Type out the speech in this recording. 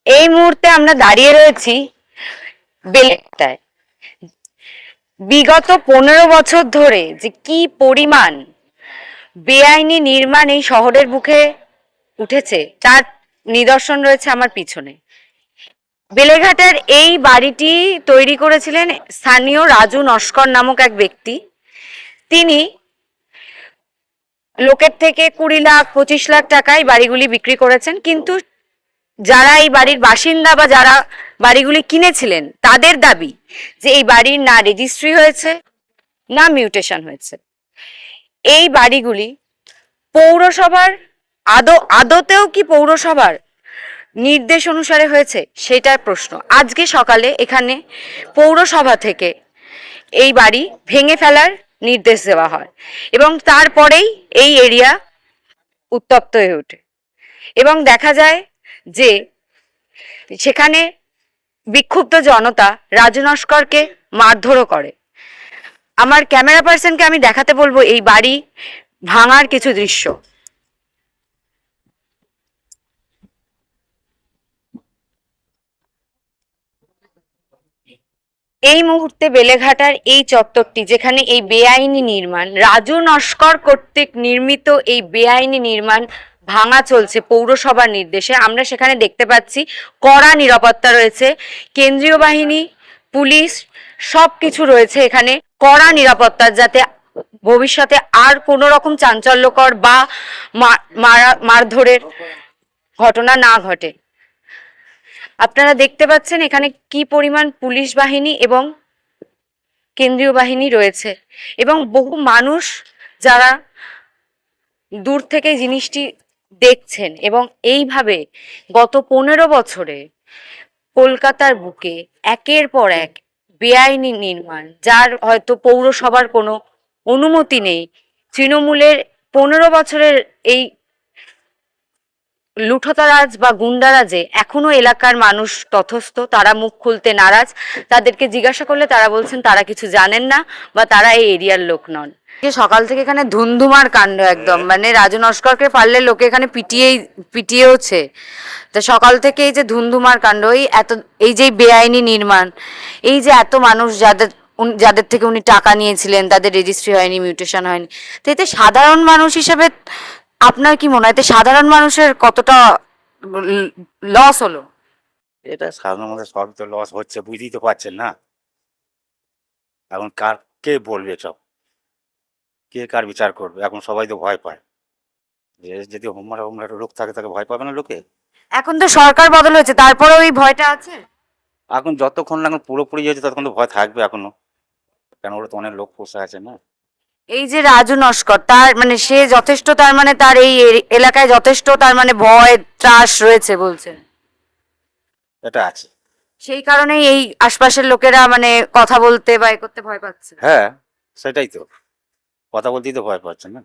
এই মুহূর্তে আমরা দাঁড়িয়ে রয়েছি বেলেঘাটায়। বিগত 15 বছর ধরে যে কি পরিমাণ বেআইনি নির্মাণ এই শহরের বুকে উঠেছে তার নিদর্শন রয়েছে আমার পিছনে। বেলেঘাটার এই বাড়িটি তৈরি করেছিলেন স্থানীয় রাজু নস্কর নামক এক ব্যক্তি। তিনি লোকের থেকে 20 লাখ 25 লাখ টাকায় বাড়িগুলি বিক্রি করেছেন, কিন্তু যারা এই বাড়ির বাসিন্দা বা যারা বাড়িগুলি কিনেছিলেন তাদের দাবি যে এই বাড়ির না রেজিস্ট্রি হয়েছে না মিউটেশন হয়েছে। এই বাড়িগুলি পৌরসভার আদতেও কি পৌরসভার নির্দেশ অনুসারে হয়েছে সেটার প্রশ্ন। আজকে সকালে এখানে পৌরসভা থেকে এই বাড়ি ভেঙে ফেলার নির্দেশ দেওয়া হয় এবং তারপরেই এই এরিয়া উত্তপ্ত হয়ে ওঠে এবং দেখা যায় যে সেখানে বিক্ষুব্ধ জনতা রাজু নস্করকে মারধরও করে। আমার ক্যামেরা পার্সনকে আমি দেখাতে বলবো এই বাড়ি ভাঙার কিছু দৃশ্য। এই মুহূর্তে বেলেঘাটার এই চত্বরটি, যেখানে এই বেআইনি নির্মাণ রাজু নস্কর কর্তৃক নির্মিত এই বেআইনি নির্মাণ ভাঙা চলছে পৌরসভার নির্দেশে, আমরা সেখানে দেখতে পাচ্ছি কড়া নিরাপত্তা রয়েছে, কেন্দ্রীয় বাহিনী, পুলিশ সবকিছু রয়েছে এখানে কড়া নিরাপত্তার, যাতে ভবিষ্যতে আর কোনো রকম চাঞ্চল্যকর বা মারধরের ঘটনা না ঘটে। আপনারা দেখতে পাচ্ছেন এখানে কি পরিমাণ পুলিশ বাহিনী এবং কেন্দ্রীয় বাহিনী রয়েছে এবং বহু মানুষ যারা দূর থেকে জিনিসটি দেখছেন। এবং এইভাবে গত 15 বছরে কলকাতার বুকে একের পর এক বেআইনি নির্মাণ, যার হয়তো পৌরসভার কোনো অনুমতি নেই, তৃণমূলের 15 বছরের এই লুঠতরাজ বা গুন্ডারাজে এখনো এলাকার মানুষ তথস্থ, তারা মুখ খুলতে নারাজ। তাদেরকে জিজ্ঞাসা করলে তারা বলছেন তারা কিছু জানেন না বা তারা এই এরিয়ার লোক নন। সকাল থেকে এখানে ধুন্ধুমার কাণ্ড, একদম মানে রাজু নস্করকে পারলে লোকে এখানে পিটিয়েওছে। তো সকাল থেকে এই যে ধুন্ধুমার কাণ্ড, এই যে বেআইনি নির্মাণ, এই যে এত মানুষ যাদের থেকে উনি টাকা নিয়েছিলেন তাদের রেজিস্ট্রি হয়নি, মিউটেশন হয়নি, তো এতে সাধারণ মানুষ হিসেবে আপনার কি মনে হয় এতে সাধারণ মানুষের কতটা লস হলো? এটা সাধারণ মানুষের সব তো লস হচ্ছে, বুঝতেই তো পারছেন না। এখন কে বলবে সব, কে কার বিচার করবে? এখন সবাই তো ভয় পায়। যদি হোমরা রোগ থাকে তাকে ভয় পাবে না লোকে? এখন তো সরকার বদল হয়েছে, তারপরেও ওই ভয়টা আছে। এখন যতক্ষণ না এখন পুরোপুরি হয়েছে ততক্ষণ তো ভয় থাকবে এখনো, কেন ওরা তো অনেক লোক পোষা আছে না। এই যে রাজু নস্কর, তার মানে সে যথেষ্ট, তার মানে তার এই এলাকায় যথেষ্ট তার মানে ভয় ত্রাস রয়েছে বলছেন, এটা আছে। সেই কারণেই এই আশপাশের লোকেরা মানে কথা বলতে বা এ করতে ভয় পাচ্ছে। হ্যাঁ, সেটাই তো, কথা বলতেই তো ভয় পাচ্ছে না।